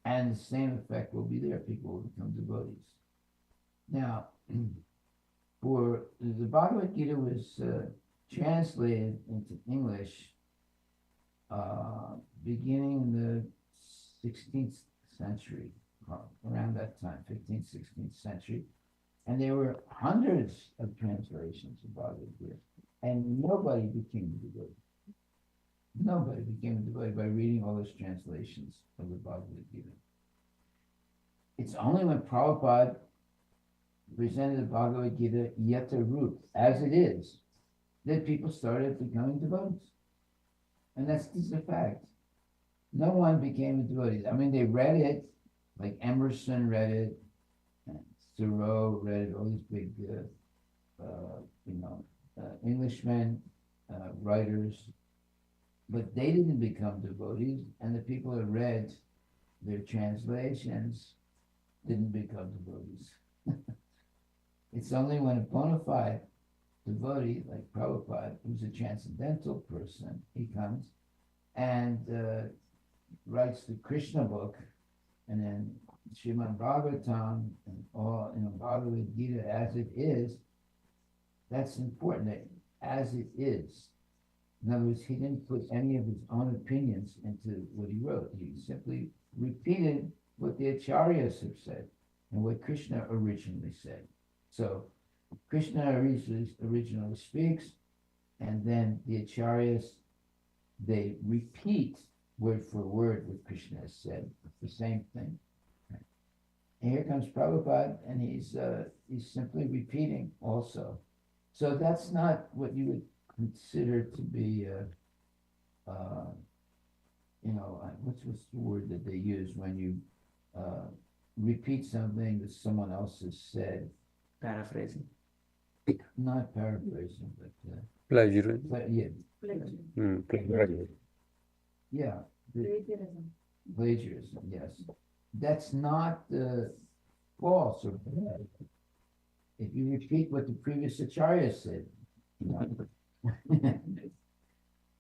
and the same effect will be there. People will become devotees. Now, for the Bhagavad Gita was translated into English beginning in the 16th century, around that time, 15th, 16th century. And there were hundreds of translations of Bhagavad Gita, and nobody became a devotee. Nobody became a devotee by reading all those translations of the Bhagavad Gita. It's only when Prabhupada presented the Bhagavad Gita yata root, as it is, that people started becoming devotees. And this is a fact. No one became a devotee. I mean, they read it, like Emerson read it, and Thoreau read it, all these big, Englishmen, writers, but they didn't become devotees, and the people that read their translations didn't become devotees. It's only when a bona fide devotee, like Prabhupada, who's a transcendental person, he comes and writes the Krishna book, and then Srimad Bhagavatam and all, Bhagavad Gita as it is. That's important, that as it is. In other words, he didn't put any of his own opinions into what he wrote. He simply repeated what the acharyas have said and what Krishna originally said. So Krishna originally speaks, and then the acharyas, they repeat word for word what Krishna has said. It's the same thing. And here comes Prabhupada, and he's simply repeating also. So that's not what you would consider to be, what's the word that they use when you repeat something that someone else has said? Paraphrasing. Not paraphrasing, but Plagiarism. yeah, Plagiarism. yeah, Plagiarism. plagiarism. Yes, that's not false or bad. If you repeat what the previous acharya said,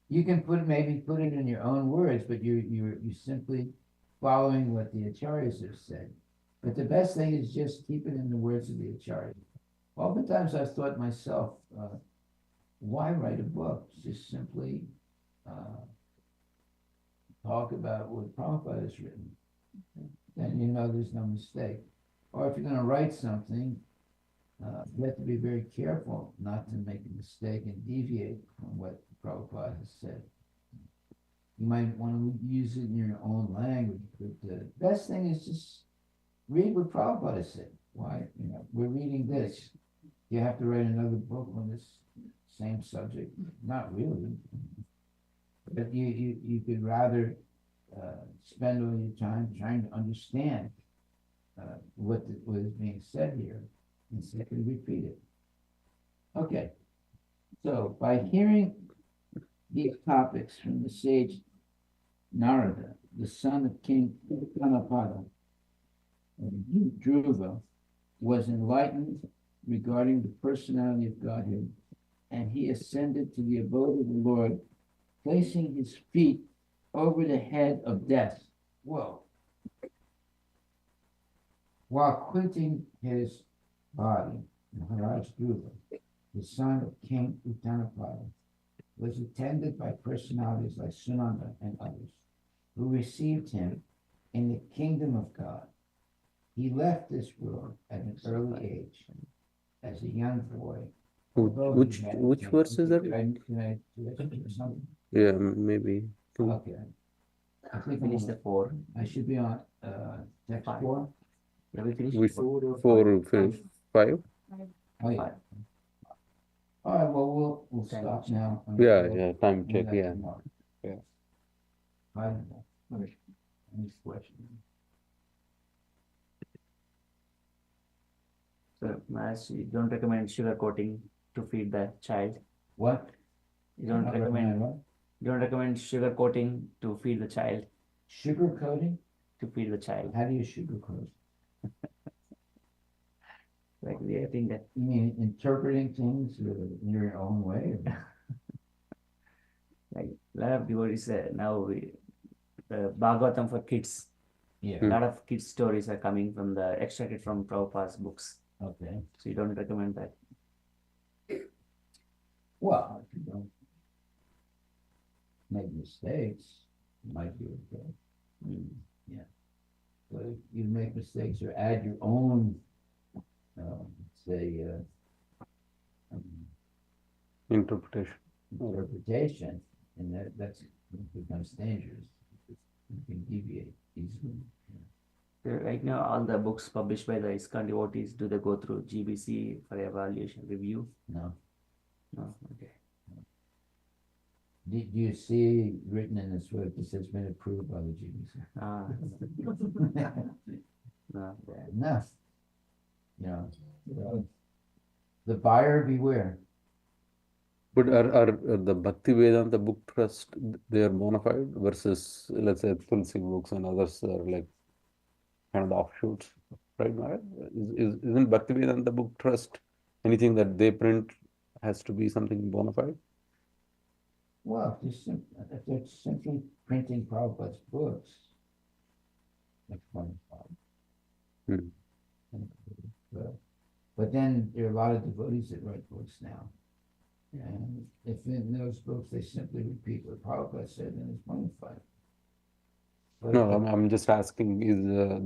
you can maybe put it in your own words, but you're simply following what the acharyas have said. But the best thing is just keep it in the words of the acharya. Oftentimes I've thought myself, why write a book? Just simply talk about what Prabhupada has written. Then there's no mistake. Or if you're going to write something, you have to be very careful not to make a mistake and deviate from what Prabhupada has said. You might want to use it in your own language, but the best thing is just read what Prabhupada said. Why? We're reading this. You have to write another book on this same subject. Not really. But you could rather spend all your time trying to understand what is being said here, and simply repeat it. Okay. So by hearing these topics from the sage Narada, the son of King Ganapada, Dhruva was enlightened regarding the personality of Godhead, and he ascended to the abode of the Lord, placing his feet over the head of death. Whoa. While quitting his body, Maharaj Dhruva, the son of King Uttanapada, was attended by personalities like Sunanda and others, who received him in the kingdom of God. He left this world at an early age, as a young boy. Which verse is that? Can I something? Yeah, maybe. Okay. I think Finish the 4. I should be on text Five. 4. Have we finished? We finished 5. Oh, yeah. All right, well, we'll Time stop check. now. and Yeah, we'll yeah, time do check, that yeah. tomorrow. Yeah. Fine. Next question. So, Maharaj, you don't recommend sugar coating to feed the child. What? You don't Not recommend. what? You don't recommend sugar coating to feed the child. Sugar coating? To feed the child. How do you sugar coat? Like I think that. You mean interpreting things in your own way? Or? Like a lot of devotees now the Bhagavatam for kids. Yeah. A lot of kids stories are coming from the extracted from Prabhupada's books. Okay. So you don't recommend that. Well, if you don't make mistakes, it might be okay. Yeah. But if you make mistakes or add your own, say, Interpretation. interpretation, and that's becomes dangerous. You can deviate easily. Right now, all the books published by the ISKCON devotees, do they go through GBC for evaluation review? No. No, okay. Do you see written in this book, this has been approved by the GBC? Ah, no. No. You know, the buyer beware. But are the Bhakti Vedanta book trust, they are bona fide versus, let's say, Tulsi books and others are like kind of the offshoots, right, Maharaj? Isn't Bhakti Vedanta book trust anything that they print has to be something bona fide? Well, if they're simply printing Prabhupada's books, that's fine. But then there are a lot of devotees that write books now. And if in those books they simply repeat what Prabhupada said, then it's bona fide. But No, I'm just asking, is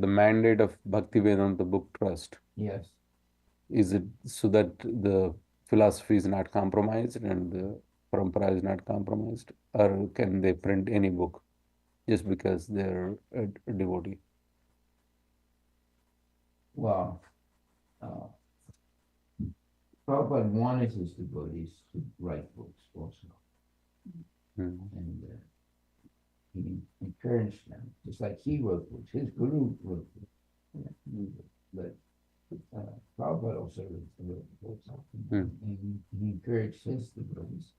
the mandate of Bhakti Vedanta book trust, yes. is it so that the philosophy is not compromised and the parampara is not compromised, or can they print any book just because they're a devotee? Well, Prabhupada wanted his devotees to write books also. And he encouraged them, just like he wrote books. His guru wrote books. But Prabhupada also wrote books. And he encouraged his devotees,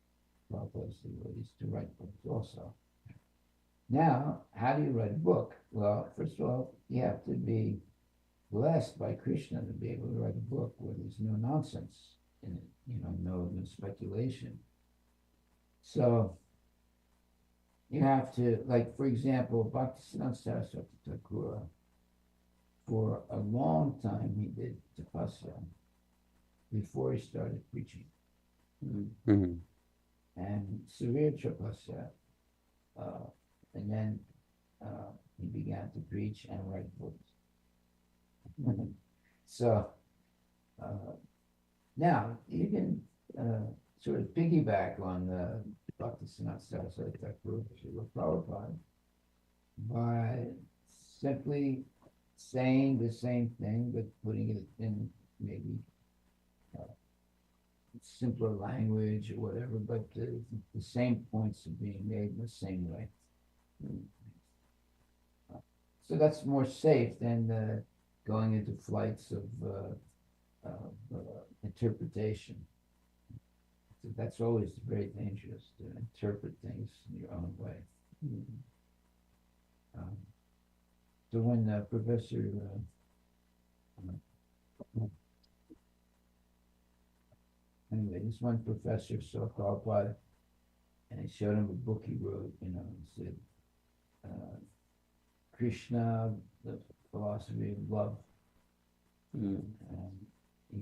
Prabhupada's devotees, to write books also. Now, how do you write a book? Well, first of all, you have to be blessed by Krishna to be able to write a book where there's no nonsense in it, no speculation. So you have to, like, for example, Bhaktisiddhanta Saraswati Thakur, for a long time he did tapasya before he started preaching. And severe tapasya, and then he began to preach and write books. So now you can sort of piggyback on the Bhaktisiddhanta Saraswati Thakur Srila Prabhupada by simply saying the same thing but putting it in maybe simpler language or whatever, but the same points are being made in the same way. So that's more safe than going into flights of interpretation. So that's always very dangerous, to interpret things in your own way. So when Professor anyway, this one professor saw Prabhupada and he showed him a book he wrote, and said Krishna, the philosophy of love. And he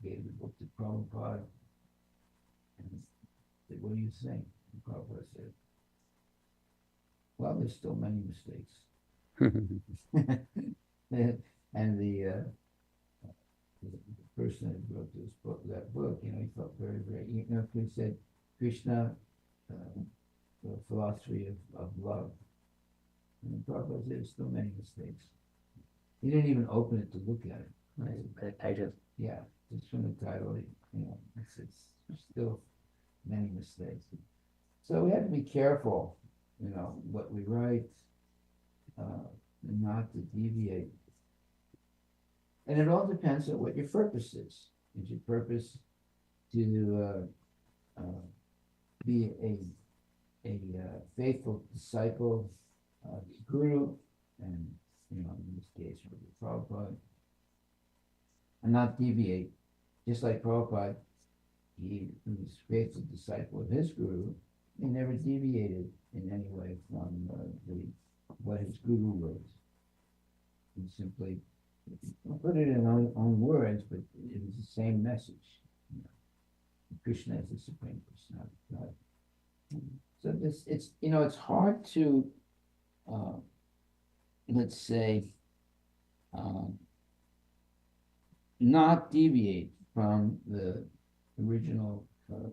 gave the book to Prabhupada and said, "What do you think?" And Prabhupada said, "Well, there's still many mistakes." And the person that wrote that book, he felt very, very, he said, Krishna, the philosophy of love. And Prabhupada said, there's still many mistakes. He didn't even open it to look at it. Right, by the title. Yeah, just from the title, it's still many mistakes. So we have to be careful, what we write, and not to deviate. And it all depends on what your purpose is. Is your purpose to be a faithful disciple of the Guru, and in this case, Prabhupada, and not deviate. Just like Prabhupada, he was a faithful disciple of his Guru. He never deviated in any way from what his Guru wrote. He simply put it in own words, but it was the same message. Krishna is the supreme personality. So it's hard to, let's say, not deviate from the original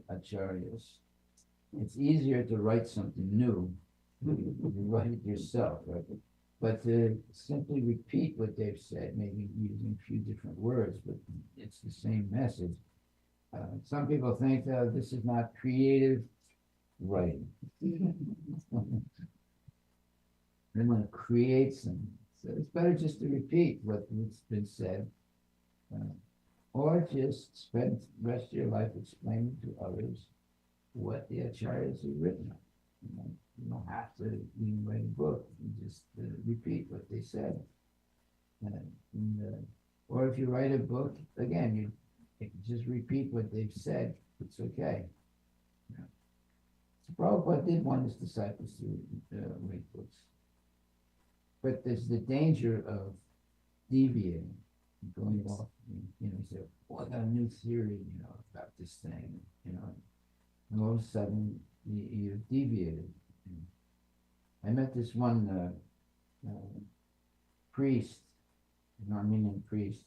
acharyas. It's easier to write something new. You write it yourself, right? But to simply repeat what they've said, maybe using a few different words, but it's the same message. Some people think this is not creative writing. They want to create something. So it's better just to repeat what's been said, or just spend the rest of your life explaining to others what the acharyas have written. You don't have to even write a book. You just repeat what they said. Or if you write a book, again, you just repeat what they've said. It's okay. So Prabhupada did want his disciples to write books. But there's the danger of deviating, going off. You say, "Well, I got a new theory, about this thing," and all of a sudden you've deviated. I met this one priest, an Armenian priest,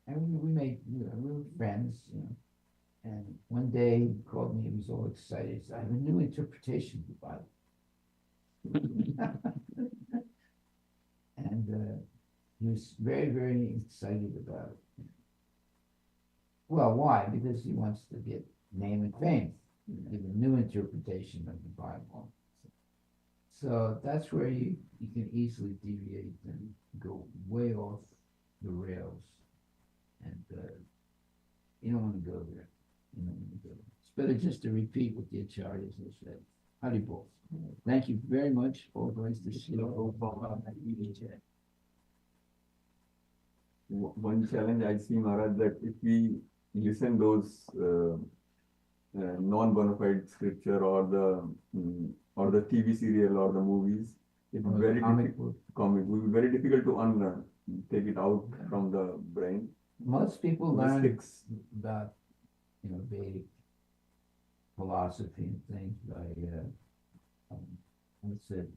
and we were friends, And one day he called me. He was all excited. He said, "I have a new interpretation of the Bible." And he was very, very excited about it. Well, why? Because he wants to get name and fame, give a new interpretation of the Bible. So that's where you can easily deviate and go way off the rails. And you don't want to go there. It's better just to repeat what the acharyas have said. Haribol. Thank you very much for going to One challenge I see, Maharaj, that if we listen those non-bona fide scripture or the TV serial or the movies, it's very difficult. Comic book, very difficult to unlearn, take it out from the brain. Most people learn about Vedic philosophy and things by what's it?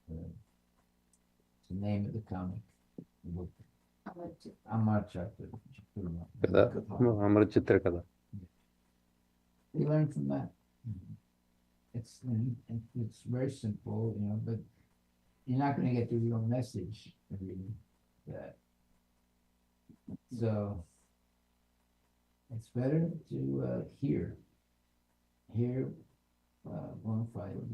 It's the name of the comic book. Amar Chakra. Amar Chitra Kada. They learn from that. It's very simple, but you're not going to get the real message of reading that. So it's better to hear bona fide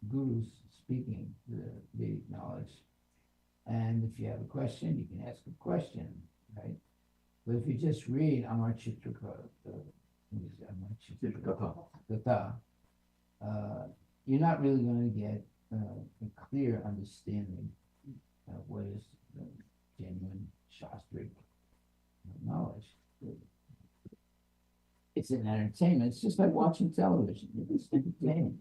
gurus speaking the Vedic knowledge. And if you have a question, you can ask a question, right? But if you just read Amar Chitra Katha, you're not really going to get a clear understanding of what is genuine Shastric knowledge. It's an entertainment. It's just like watching television. It's entertaining.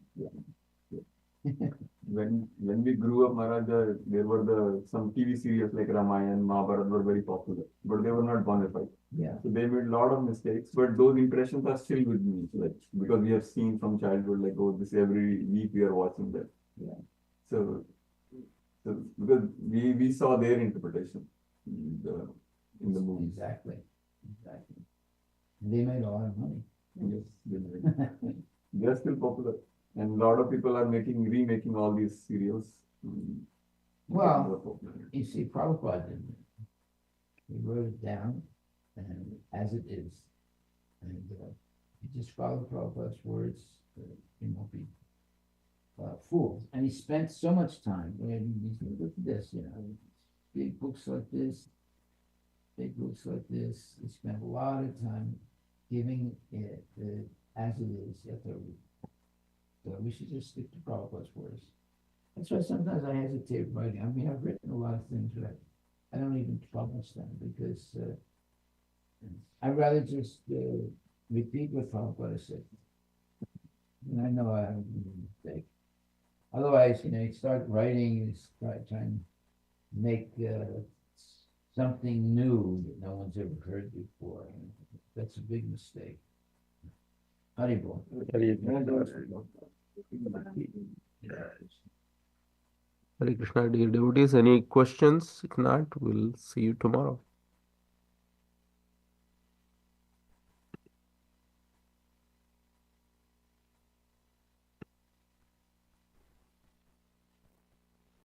When we grew up, Maharaj, there were some TV serials like Ramayana, Mahabharata were very popular, but they were not bona fide. Yeah. So they made a lot of mistakes, but those impressions are still with me, because we have seen from childhood, this every week we are watching that. Yeah. So because we saw their interpretation in the movie. Exactly. And they made a lot of money. Yes, they are still popular, and a lot of people are remaking all these serials. Well, more popularity. you see, Prabhupada didn't. He wrote it down, and as it is, and you just follow Prabhupada's words, you won't be fooled. And he spent so much time. Look at this, big books like this, big books like this. He spent a lot of time giving it as it is. So we should just stick to Prabhupada's words. That's why sometimes I hesitate writing. I mean, I've written a lot of things, but I don't even publish them because I'd rather just repeat what Prabhupada said. And I know I have made a mistake. Otherwise, you start writing, you start trying to make something new that no one's ever heard before. That's a big mistake. Haribol. Hare Krishna, dear devotees. Any questions? If not, we'll see you tomorrow.